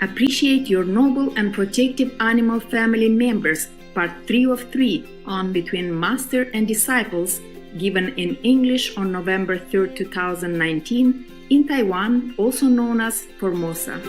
Appreciate your noble and protective animal family members, part 3 of 3 on Between Master and Disciples, given in English on November 3rd, 2019, in Taiwan, also known as Formosa.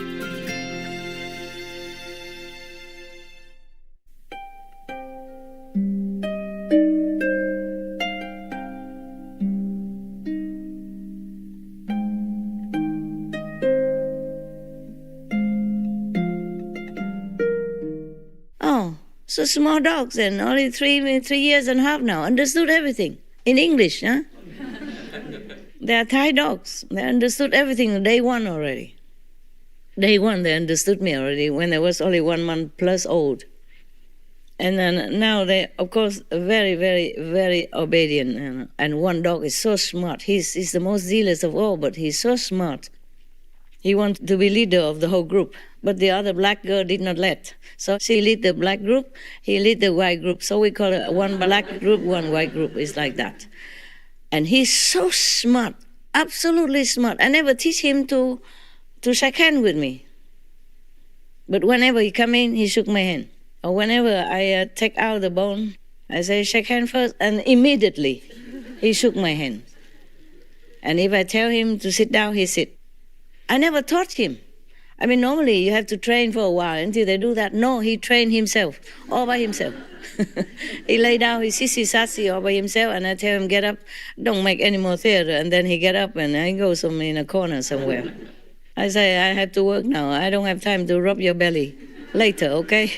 So small dogs and only 3.5 years now. Understood everything. In English, huh? They are Thai dogs. They understood everything day one already. Day one, they understood me already when I was only 1 month plus old. And then now they, of course, very, very, very obedient. And one dog is so smart. He's the most zealous of all, but he's so smart. He wanted to be leader of the whole group, but the other black girl did not let. So she lead the black group, he lead the white group. So we call it one black group, one white group. It's like that. And he's so smart, absolutely smart. I never teach him to shake hands with me. But whenever he come in, he shook my hand. Or whenever I take out the bone, I say, shake hand first, and immediately he shook my hand. And if I tell him to sit down, he sit. I never taught him. I mean, normally you have to train for a while until they do that. No, he trained himself, all by himself. He lay down, he sissy-sassy all by himself, and I tell him, get up, don't make any more theater. And then he get up and I go somewhere in a corner somewhere. I say, I have to work now. I don't have time to rub your belly. Later, okay?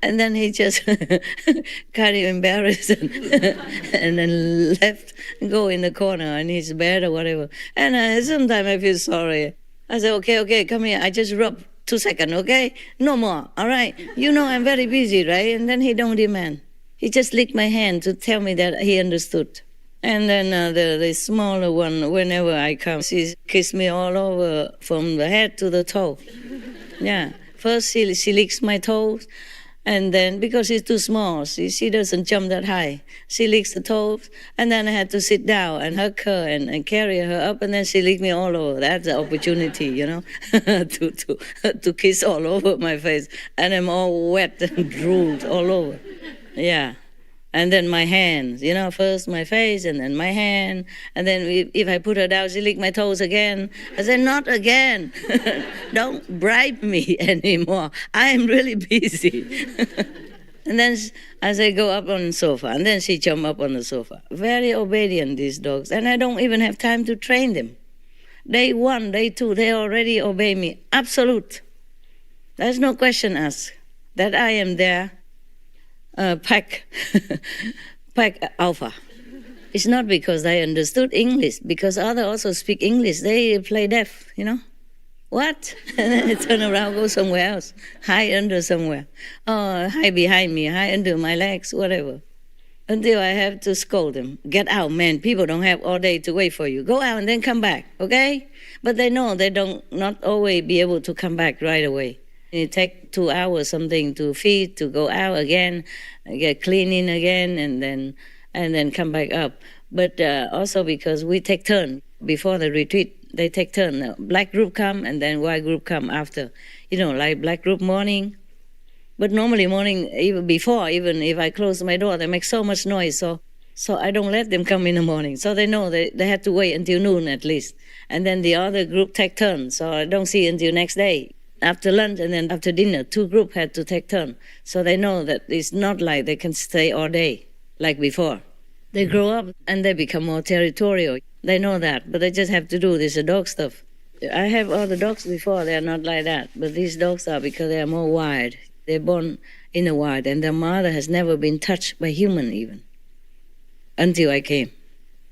And then he just kind of embarrassed and then left, go in the corner in his bed or whatever. And sometimes I feel sorry. I said, okay, come here. I just rub 2 seconds, okay? No more, all right? You know I'm very busy, right? And then he don't demand. He just licked my hand to tell me that he understood. And then the smaller one, whenever I come, she kisses me all over from the head to the toe. Yeah. First she licks my toes. And then, because she's too small, she doesn't jump that high. She licks the toes, and then I had to sit down and hug her and carry her up, and then she licked me all over. That's the opportunity, you know, to kiss all over my face. And I'm all wet and drooled all over. Yeah. And then my hands, you know, first my face and then my hand. And then if I put her down, she licked my toes again. I said, not again. Don't bribe me anymore. I am really busy. And then I say, go up on the sofa. And then she jump up on the sofa. Very obedient, these dogs. And I don't even have time to train them. Day 1, day 2, they already obey me. Absolute. There's no question asked that I am there. Pack alpha. It's not because they understood English, because others also speak English. They play deaf, you know. What? And then I turn around, go somewhere else, hide under somewhere. Oh, hide behind me, hide under my legs, whatever. Until I have to scold them. Get out, man. People don't have all day to wait for you. Go out and then come back, okay? But they know they don't not always be able to come back right away. It takes 2 hours something to feed, to go out again, get cleaning again, and then come back up. But also because we take turn before the retreat, they take turn. The black group come and then white group come after. You know, like black group morning. But normally morning, even before, even if I close my door, they make so much noise. So I don't let them come in the morning. So they know they have to wait until noon at least. And then the other group take turn. So I don't see until next day. After lunch and then after dinner, 2 groups had to take turn. So they know that it's not like they can stay all day like before. They grow up and they become more territorial. They know that, but they just have to do this dog stuff. I have all the dogs before, they are not like that. But these dogs are because they are more wild. They're born in the wild and their mother has never been touched by human even, until I came.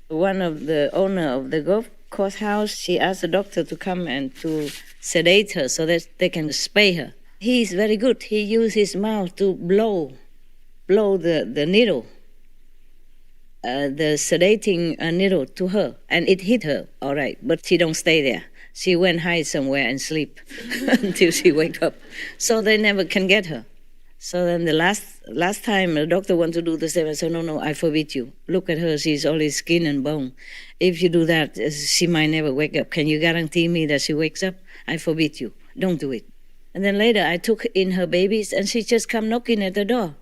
One of the owner of the golf course house, she asked the doctor to come and to sedate her so that they can spay her. He is very good. He used his mouth to blow the needle, the sedating needle to her, and it hit her, all right, but she don't stay there. She went hide somewhere and sleep until she wake up. So they never can get her. So then the last time the doctor wanted to do the same, I said, no, I forbid you. Look at her, she's only skin and bone. If you do that, she might never wake up. Can you guarantee me that she wakes up? I forbid you. Don't do it. And then later I took in her babies and she just come knocking at the door.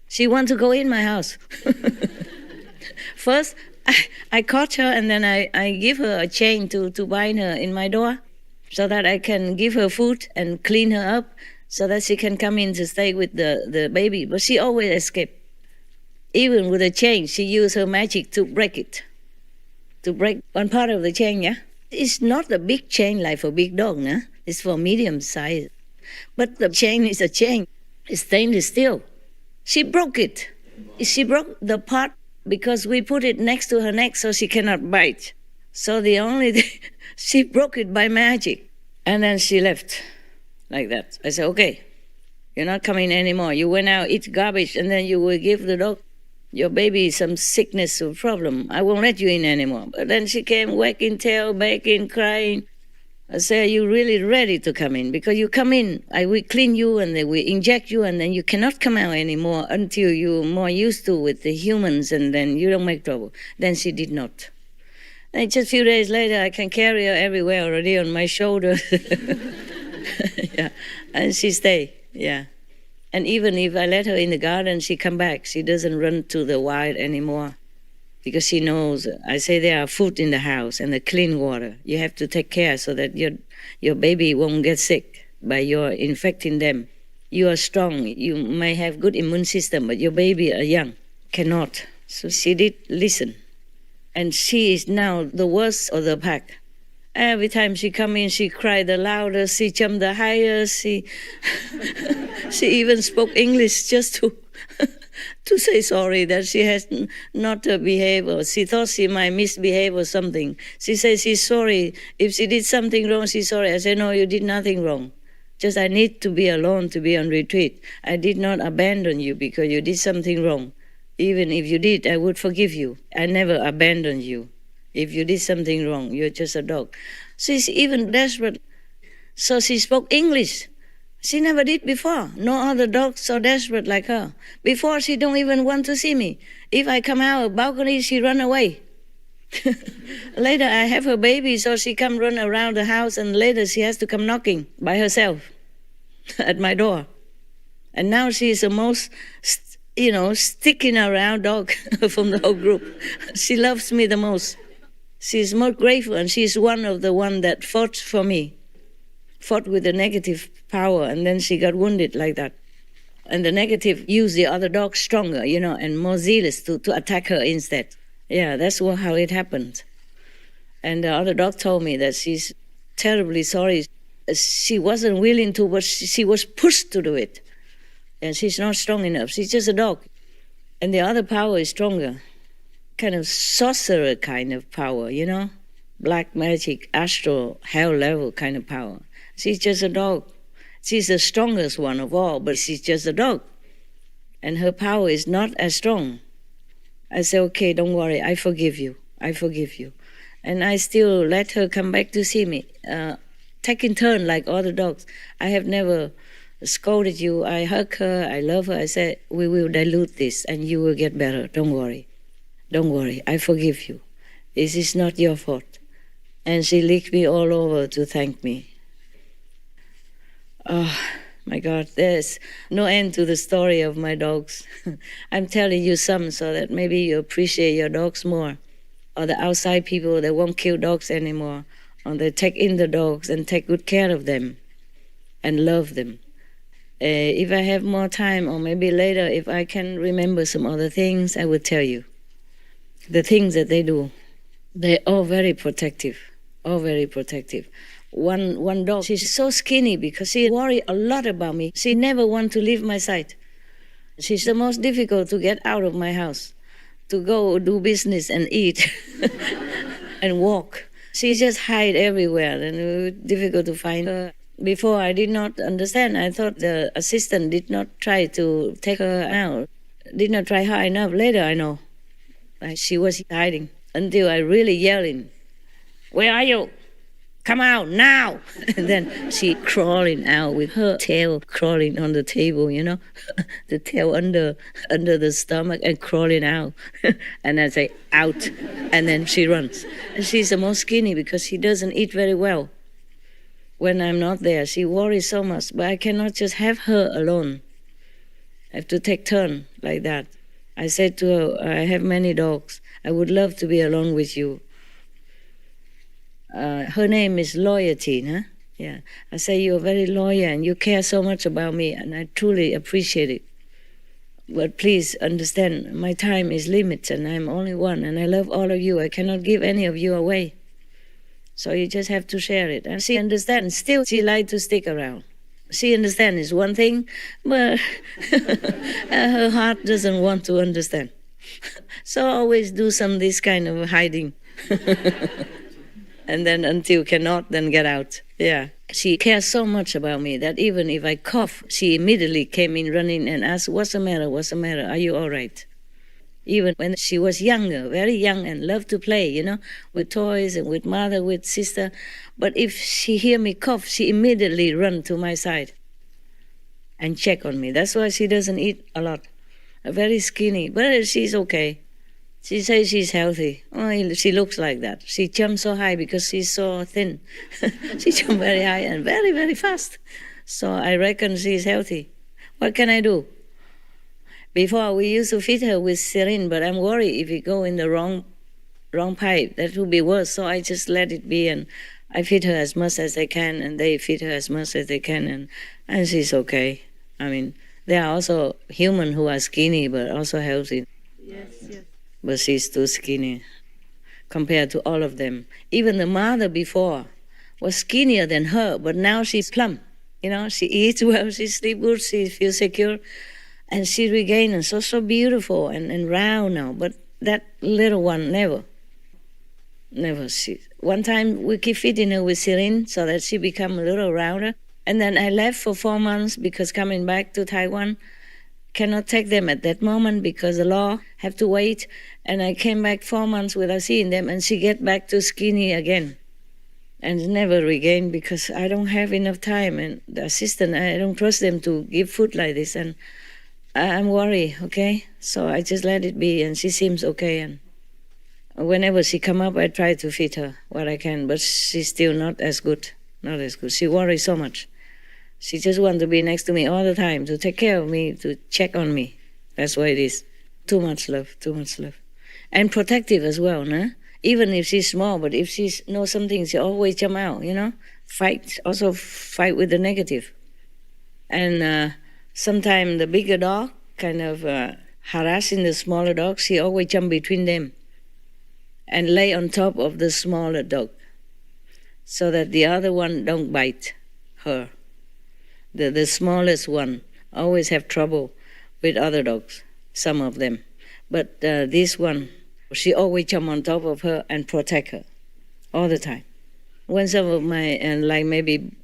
She want to go in my house. First, I caught her and then I give her a chain to bind her in my door so that I can give her food and clean her up so that she can come in to stay with the baby. But she always escaped. Even with a chain, she used her magic to break it. To break one part of the chain, yeah? It's not a big chain like for big dog, nah? It's for medium size. But the chain is a chain. It's stainless steel. She broke it. She broke the part because we put it next to her neck so she cannot bite. So the only thing, she broke it by magic. And then she left like that. I said, okay, you're not coming anymore. You went out, eat garbage, and then you will give the dog, your baby, some sickness or problem. I won't let you in anymore. But then she came wagging tail, begging, crying. I said, are you really ready to come in? Because you come in, I will clean you and then we inject you and then you cannot come out anymore until you're more used to with the humans and then you don't make trouble. Then she did not. And just a few days later, I can carry her everywhere already on my shoulder. Yeah. And she stay, yeah. And even if I let her in the garden, she come back. She doesn't run to the wild anymore. Because she knows, I say there are food in the house and the clean water. You have to take care so that your baby won't get sick by your infecting them. You are strong. You may have good immune system, but your baby are young, cannot. So she did listen. And she is now the worst of the pack. Every time she come in, she cried the loudest, she jumped the highest, she even spoke English just to say sorry that she has not behaved or she thought she might misbehave or something. She says she's sorry. If she did something wrong, she's sorry. I said, no, you did nothing wrong. Just I need to be alone, to be on retreat. I did not abandon you because you did something wrong. Even if you did, I would forgive you. I never abandoned you. If you did something wrong, you're just a dog. She's even desperate. So she spoke English. She never did before. No other dog so desperate like her. Before, she don't even want to see me. If I come out of the balcony, she run away. Later, I have her baby, so she come run around the house, and later she has to come knocking by herself at my door. And now she is the most, sticking around dog from the whole group. She loves me the most. She's more grateful, and she's one of the one that fought for me. Fought with the negative power, and then she got wounded like that. And the negative used the other dog stronger, and more zealous to attack her instead. Yeah, that's how it happened. And the other dog told me that she's terribly sorry. She wasn't willing to, but she was pushed to do it. And she's not strong enough. She's just a dog. And the other power is stronger. Kind of sorcerer kind of power, Black magic, astral, hell level kind of power. She's just a dog. She's the strongest one of all, but she's just a dog. And her power is not as strong. I say, okay, don't worry, I forgive you. I forgive you. And I still let her come back to see me, taking turn like other dogs. I have never scolded you. I hug her, I love her. I said, we will dilute this and you will get better. Don't worry. Don't worry, I forgive you. This is not your fault. And she licked me all over to thank me. Oh, my God, there's no end to the story of my dogs. I'm telling you some so that maybe you appreciate your dogs more. Or the outside people that won't kill dogs anymore. Or they take in the dogs and take good care of them and love them. If I have more time, or maybe later, if I can remember some other things, I will tell you. The things that they do, they're all very protective, all very protective. One dog, she's so skinny because she worries a lot about me. She never wants to leave my side. She's the most difficult to get out of my house, to go do business and eat and walk. She just hides everywhere and it's difficult to find her. Before I did not understand. I thought the assistant did not try to take her out, did not try hard enough. Later I know. She was hiding until I really yelling, where are you? Come out now. And then she crawling out with her tail crawling on the table, the tail under the stomach and crawling out. And I say, out. And then she runs. And she's the most skinny because she doesn't eat very well. When I'm not there, she worries so much, but I cannot just have her alone. I have to take turn like that. I said to her, I have many dogs. I would love to be alone with you. Her name is Loyalty, huh? Yeah. I say, you're very loyal and you care so much about me, and I truly appreciate it. But please understand, my time is limited and I'm only one, and I love all of you. I cannot give any of you away. So you just have to share it. And she understands. Still, she likes to stick around. She understands is one thing, but her heart doesn't want to understand. So I always do this kind of hiding. And then until cannot, then get out. Yeah. She cares so much about me that even if I cough, she immediately came in running and asked, what's the matter? What's the matter? Are you all right? Even when she was younger, very young, and loved to play, with toys and with mother, with sister. But if she hear me cough, she immediately run to my side and check on me. That's why she doesn't eat a lot. Very skinny, but she's okay. She says she's healthy. Oh, she looks like that. She jumps so high because she's so thin. She jumps very high and very, very fast. So I reckon she's healthy. What can I do? Before, we used to feed her with syringe, but I'm worried if we go in the wrong pipe, that would be worse. So I just let it be, and I feed her as much as I can, and they feed her as much as they can, and she's okay. I mean, there are also humans who are skinny but also healthy. Yes, yes. But she's too skinny compared to all of them. Even the mother before was skinnier than her, but now she's plump. She eats well, she sleeps good, she feels secure. And she regained and so beautiful and round now. But that little one, never. One time we keep feeding her with syringe so that she become a little rounder. And then I left for 4 months because coming back to Taiwan, cannot take them at that moment because the law have to wait. And I came back 4 months without seeing them, and she get back to skinny again. And never regained because I don't have enough time. And the assistant, I don't trust them to give food like this. And I'm worried, okay? So I just let it be, and she seems okay. And whenever she come up, I try to feed her what I can, but she's still not as good. Not as good. She worries so much. She just wants to be next to me all the time, to take care of me, to check on me. That's what it is. Too much love, too much love. And protective as well, no? Even if she's small, but if she knows something, she always jump out, Fight with the negative. And sometimes the bigger dog kind of harassing the smaller dog, she always jump between them and lay on top of the smaller dog so that the other one don't bite her. The smallest one always have trouble with other dogs, some of them. But this one, she always jump on top of her and protect her all the time. When some of my, like maybe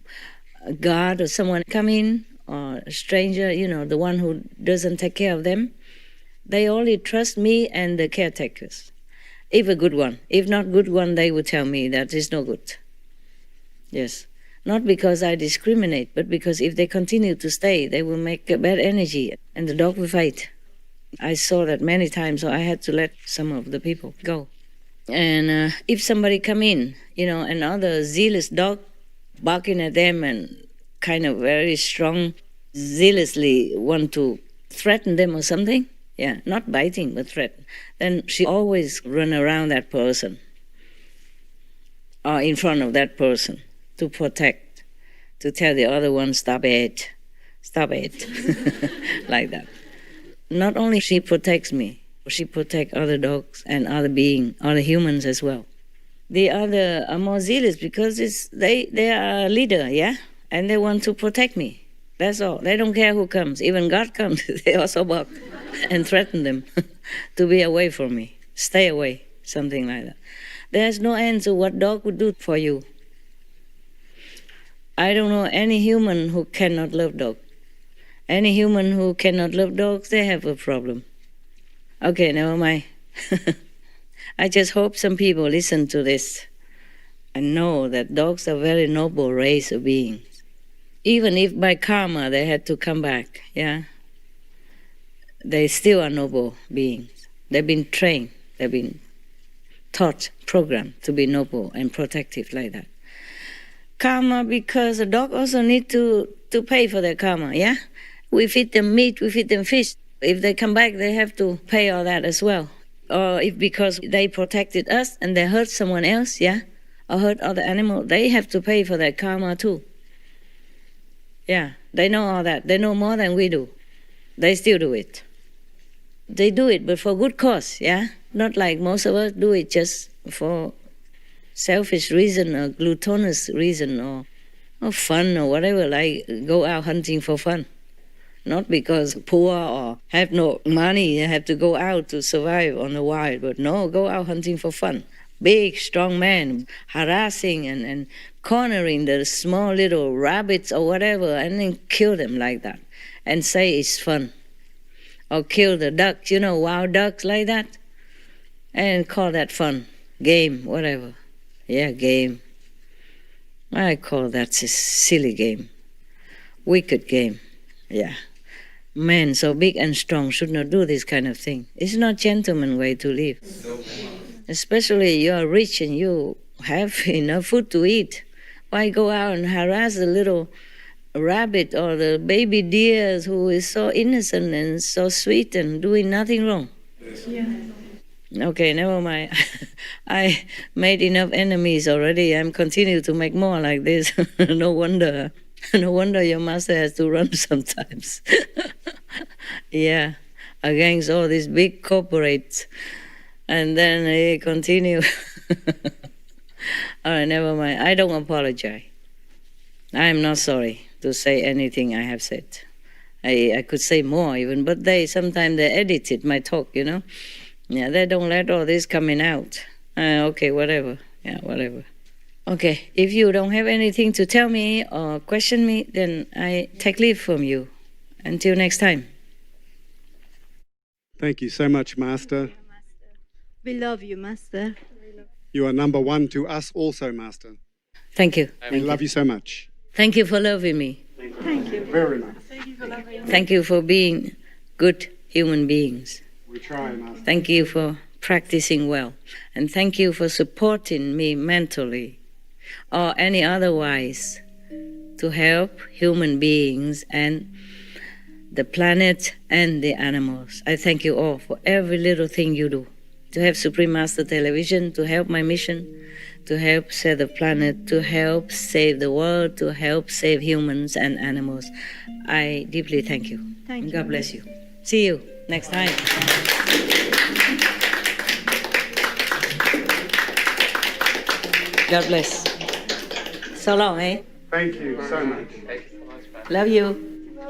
a guard or someone come in, or a stranger, the one who doesn't take care of them, they only trust me and the caretakers. If a good one. If not good one, they would tell me that is no good. Yes. Not because I discriminate, but because if they continue to stay, they will make a bad energy and the dog will fight. I saw that many times, so I had to let some of the people go. And if somebody come in, another zealous dog barking at them and kind of very strong, zealously want to threaten them or something, not biting, but threaten, then she always run around that person or in front of that person to protect, to tell the other one, stop it, like that. Not only she protects me, she protects other dogs and other beings, other humans as well. The other are more zealous because they are a leader, and they want to protect me. That's all. They don't care who comes. Even God comes, they also bark and threaten them to be away from me. Stay away, something like that. There's no end to what dog would do for you. I don't know any human who cannot love dog. Any human who cannot love dogs, they have a problem. Okay, never mind. I just hope some people listen to this and know that dogs are a very noble race of beings. Even if by karma they had to come back, they still are noble beings. They've been trained, they've been taught, programmed to be noble and protective like that. karma because a dog also need to pay for their karma, yeah? We feed them meat, we feed them fish. If they come back, they have to pay all that as well. Or if because they protected us and they hurt someone else, yeah? Or hurt other animal, they have to pay for their karma too. Yeah, they know all that. They know more than we do. They still do it. They do it, but for good cause, yeah? Not like most of us do it just for selfish reason or gluttonous reason or fun or whatever, like go out hunting for fun. Not because poor or have no money, you have to go out to survive on the wild, but no, go out hunting for fun. Big, strong man harassing and cornering the small little rabbits or whatever and then kill them like that and say it's fun. Or kill the ducks, wild ducks like that, and call that fun, game, whatever. Yeah, game. I call that a silly game, wicked game, yeah. Men so big and strong should not do this kind of thing. It's not gentleman way to live. Especially you are rich and you have enough food to eat. Why go out and harass the little rabbit or the baby deer who is so innocent and so sweet and doing nothing wrong? Yeah. Okay, never mind. I made enough enemies already. I'm continue to make more like this. No wonder your master has to run sometimes. Yeah, against all these big corporates. And then he continue. All right, never mind. I don't apologize. I am not sorry to say anything I have said. I could say more even, but sometimes they edited my talk, Yeah, they don't let all this coming out. Okay, whatever. Yeah, whatever. Okay, if you don't have anything to tell me or question me, then I take leave from you. Until next time. Thank you so much, Master. We love you, Master. You are number one to us also, Master. Thank you. We love you so much. Thank you for loving me. Thank you. Very much. Thank you for being good human beings. We try, Master. Thank you for practicing well. And thank you for supporting me mentally or any otherwise to help human beings and the planet and the animals. I thank you all for every little thing you do. To have Supreme Master Television, to help my mission, to help save the planet, to help save the world, to help save humans and animals. I deeply thank you. Thank you. God bless you. See you next time. God bless. So long, eh? Thank you so much. Love you.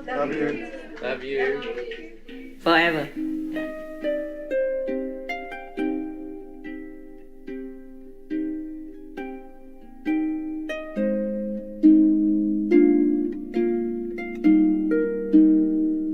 Love you. Love you. Forever.